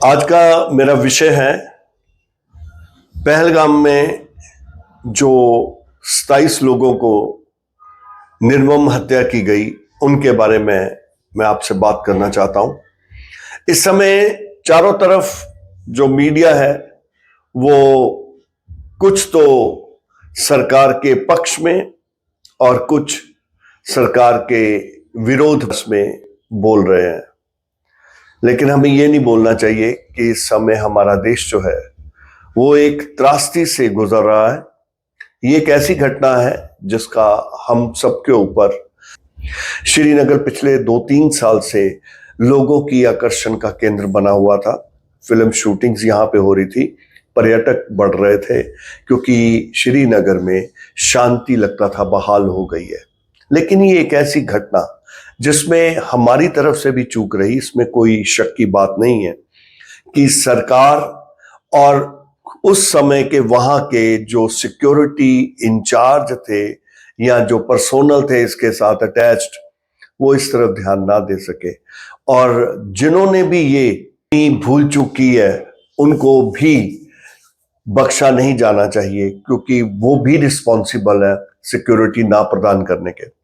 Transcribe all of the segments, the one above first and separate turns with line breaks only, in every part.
आज का मेरा विषय है पहलगाम में जो 27 लोगों को निर्मम हत्या की गई उनके बारे में मैं आपसे बात करना चाहता हूं। इस समय चारों तरफ जो मीडिया है वो कुछ तो सरकार के पक्ष में और कुछ सरकार के विरोध में बोल रहे हैं, लेकिन हमें ये नहीं बोलना चाहिए कि इस समय हमारा देश जो है वो एक त्रासदी से गुजर रहा है। ये एक ऐसी घटना है जिसका हम सबके ऊपर श्रीनगर पिछले 2-3 साल से लोगों की आकर्षण का केंद्र बना हुआ था। फिल्म शूटिंग्स यहाँ पे हो रही थी, पर्यटक बढ़ रहे थे क्योंकि श्रीनगर में शांति लगता था बहाल हो गई है। लेकिन ये एक ऐसी घटना जिसमें हमारी तरफ से भी चूक रही, इसमें कोई शक की बात नहीं है कि सरकार और उस समय के वहां के जो सिक्योरिटी इंचार्ज थे या जो पर्सोनल थे इसके साथ अटैच्ड, वो इस तरफ ध्यान ना दे सके। और जिन्होंने भी ये भूल चूक की है उनको भी बख्शा नहीं जाना चाहिए, क्योंकि वो भी रिस्पॉन्सिबल है सिक्योरिटी ना प्रदान करने के।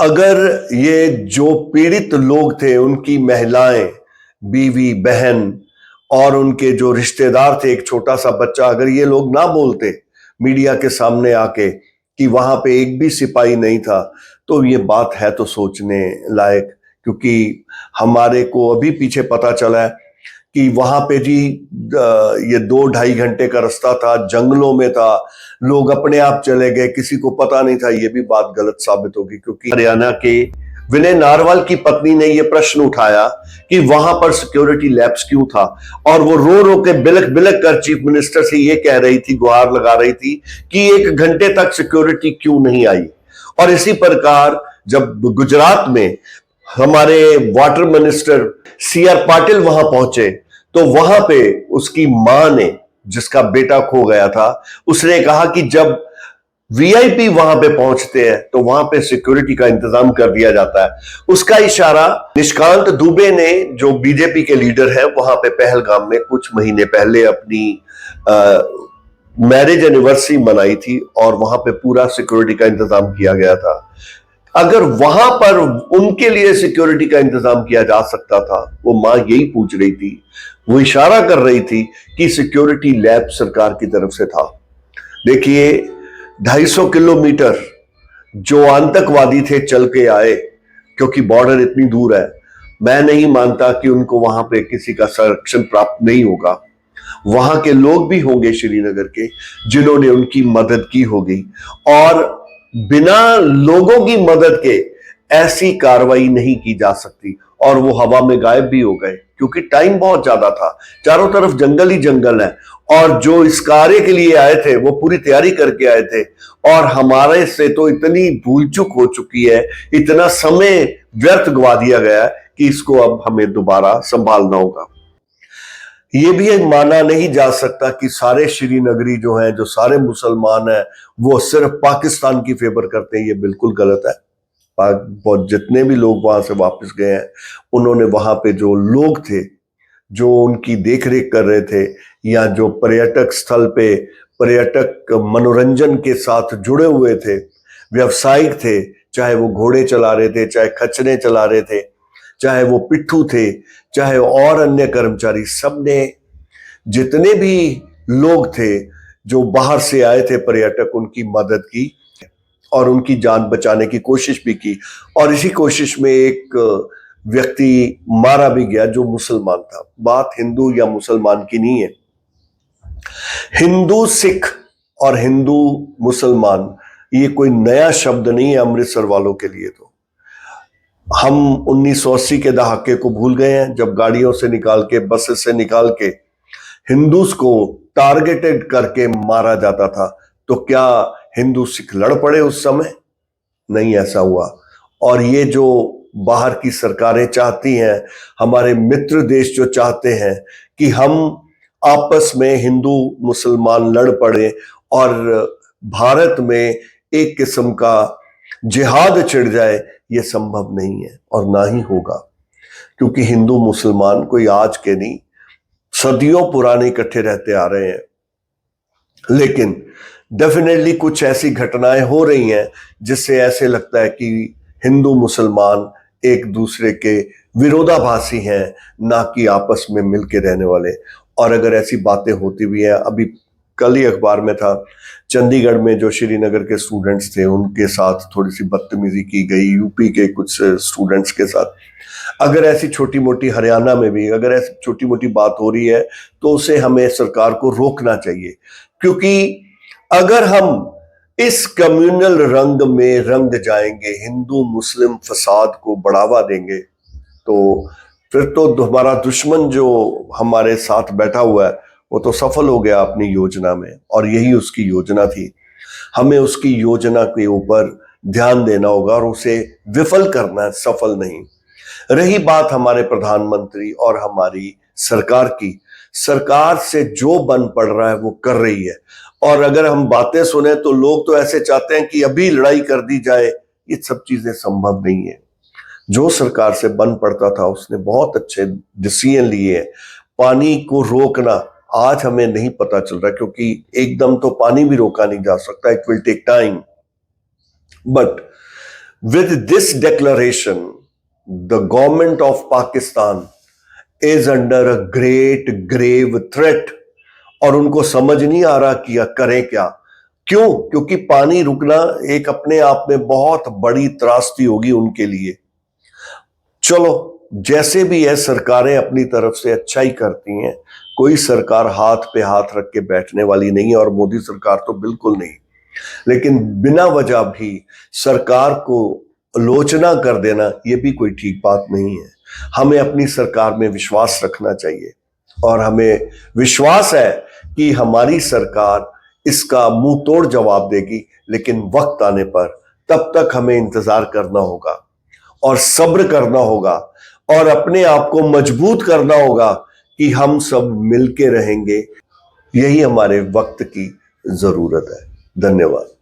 अगर ये जो पीड़ित लोग थे, उनकी महिलाएं, बीवी, बहन और उनके जो रिश्तेदार थे, एक छोटा सा बच्चा, अगर ये लोग ना बोलते मीडिया के सामने आके कि वहां पे एक भी सिपाही नहीं था, तो ये बात है तो सोचने लायक। क्योंकि हमारे को अभी पीछे पता चला है कि वहां पे जी ये 2-2.5 घंटे का रास्ता था, जंगलों में था, लोग अपने आप चले गए, किसी को पता नहीं था। ये भी बात गलत साबित होगी, क्योंकि हरियाणा के विनय नारवाल की पत्नी ने यह प्रश्न उठाया कि वहां पर सिक्योरिटी लैप्स क्यों था, और वो रो रो के बिलक बिलक कर चीफ मिनिस्टर से ये कह रही थी, गुहार लगा रही थी कि 1 घंटे तक सिक्योरिटी क्यों नहीं आई। और इसी प्रकार जब गुजरात में हमारे वाटर मिनिस्टर CR पाटिल वहां पहुंचे, तो वहां पे उसकी मां ने, जिसका बेटा खो गया था, उसने कहा कि जब VIP वहां पे पहुंचते हैं तो वहां पे सिक्योरिटी का इंतजाम कर दिया जाता है। उसका इशारा निशिकांत दुबे ने, जो बीजेपी के लीडर हैं, वहां पे पहलगाम में कुछ महीने पहले अपनी मैरिज एनिवर्सरी मनाई थी और वहां पे पूरा सिक्योरिटी का इंतजाम किया गया था। अगर वहां पर उनके लिए सिक्योरिटी का इंतजाम किया जा सकता था, वो मां यही पूछ रही थी, वो इशारा कर रही थी कि सिक्योरिटी लैब सरकार की तरफ से था। देखिए, 250 किलोमीटर जो आतंकवादी थे चल के आए, क्योंकि बॉर्डर इतनी दूर है। मैं नहीं मानता कि उनको वहां पे किसी का संरक्षण प्राप्त नहीं होगा। वहां के लोग भी होंगे श्रीनगर के जिन्होंने उनकी मदद की होगी, और बिना लोगों की मदद के ऐसी कार्रवाई नहीं की जा सकती। और वो हवा में गायब भी हो गए क्योंकि टाइम बहुत ज्यादा था, चारों तरफ जंगल ही जंगल है, और जो इस कार्य के लिए आए थे वो पूरी तैयारी करके आए थे। और हमारे से तो इतनी भूल चूक हो चुकी है, इतना समय व्यर्थ गवा दिया गया है कि इसको अब हमें दोबारा संभालना होगा। ये भी एक माना नहीं जा सकता कि सारे श्रीनगरी जो हैं, जो सारे मुसलमान हैं, वो सिर्फ पाकिस्तान की फेवर करते हैं। ये बिल्कुल गलत है। बहुत जितने भी लोग वहां से वापस गए हैं, उन्होंने वहां पे जो लोग थे, जो उनकी देखरेख कर रहे थे, या जो पर्यटक स्थल पे पर्यटक मनोरंजन के साथ जुड़े हुए थे, व्यवसायिक थे, चाहे वो घोड़े चला रहे थे, चाहे खच्चरे चला रहे थे, चाहे वो पिट्ठू थे, चाहे और अन्य कर्मचारी, सबने, जितने भी लोग थे जो बाहर से आए थे पर्यटक, उनकी मदद की और उनकी जान बचाने की कोशिश भी की। और इसी कोशिश में एक व्यक्ति मारा भी गया जो मुसलमान था। बात हिंदू या मुसलमान की नहीं है। हिंदू सिख और हिंदू मुसलमान ये कोई नया शब्द नहीं है अमृतसर वालों के लिए। तो हम 1980 के दहाके को भूल गए हैं, जब गाड़ियों से निकाल के, बसेस से निकाल के हिंदूज को टारगेटेड करके मारा जाता था। तो क्या हिंदू सिख लड़ पड़े उस समय? नहीं, ऐसा हुआ। और ये जो बाहर की सरकारें चाहती हैं, हमारे मित्र देश जो चाहते हैं कि हम आपस में हिंदू मुसलमान लड़ पड़े और भारत में एक किस्म का जिहाद छिड़ जाए, ये संभव नहीं है और ना ही होगा। क्योंकि हिंदू मुसलमान कोई आज के नहीं, सदियों पुराने इकट्ठे रहते आ रहे हैं। लेकिन डेफिनेटली कुछ ऐसी घटनाएं हो रही हैं जिससे ऐसे लगता है कि हिंदू मुसलमान एक दूसरे के विरोधाभासी हैं, ना कि आपस में मिलके रहने वाले। और अगर ऐसी बातें होती भी हैं, अभी कल ही अखबार में था, चंडीगढ़ में जो श्रीनगर के स्टूडेंट्स थे उनके साथ थोड़ी सी बदतमीजी की गई, यूपी के कुछ स्टूडेंट्स के साथ। अगर ऐसी छोटी मोटी, हरियाणा में भी अगर ऐसी छोटी मोटी बात हो रही है तो उसे हमें सरकार को रोकना चाहिए। क्योंकि अगर हम इस कम्युनल रंग में रंग जाएंगे, हिंदू मुस्लिम फसाद को बढ़ावा देंगे, तो फिर तो हमारा दुश्मन जो हमारे साथ बैठा हुआ है वो तो सफल हो गया अपनी योजना में, और यही उसकी योजना थी। हमें उसकी योजना के ऊपर ध्यान देना होगा और उसे विफल करना है, सफल नहीं। रही बात हमारे प्रधानमंत्री और हमारी सरकार की, सरकार से जो बन पड़ रहा है वो कर रही है। और अगर हम बातें सुने तो लोग तो ऐसे चाहते हैं कि अभी लड़ाई कर दी जाए। ये सब चीजें संभव नहीं है। जो सरकार से बन पड़ता था उसने बहुत अच्छे डिसीजन लिए। पानी को रोकना आज हमें नहीं पता चल रहा, क्योंकि एकदम तो पानी भी रोका नहीं जा सकता, it will take time. But with this declaration the government of Pakistan is under a great grave threat, और उनको समझ नहीं आ रहा कि करें क्या। क्यों? क्योंकि पानी रुकना एक अपने आप में बहुत बड़ी त्रासदी होगी उनके लिए। चलो जैसे भी है, सरकारें अपनी तरफ से अच्छा ही करती हैं, कोई सरकार हाथ पे हाथ रख के बैठने वाली नहीं है, और मोदी सरकार तो बिल्कुल नहीं। लेकिन बिना वजह भी सरकार को आलोचना कर देना ये भी कोई ठीक बात नहीं है। हमें अपनी सरकार में विश्वास रखना चाहिए, और हमें विश्वास है कि हमारी सरकार इसका मुंह तोड़ जवाब देगी। लेकिन वक्त आने पर, तब तक हमें इंतजार करना होगा और सब्र करना होगा और अपने आप को मजबूत करना होगा कि हम सब मिलके रहेंगे। यही हमारे वक्त की जरूरत है। धन्यवाद।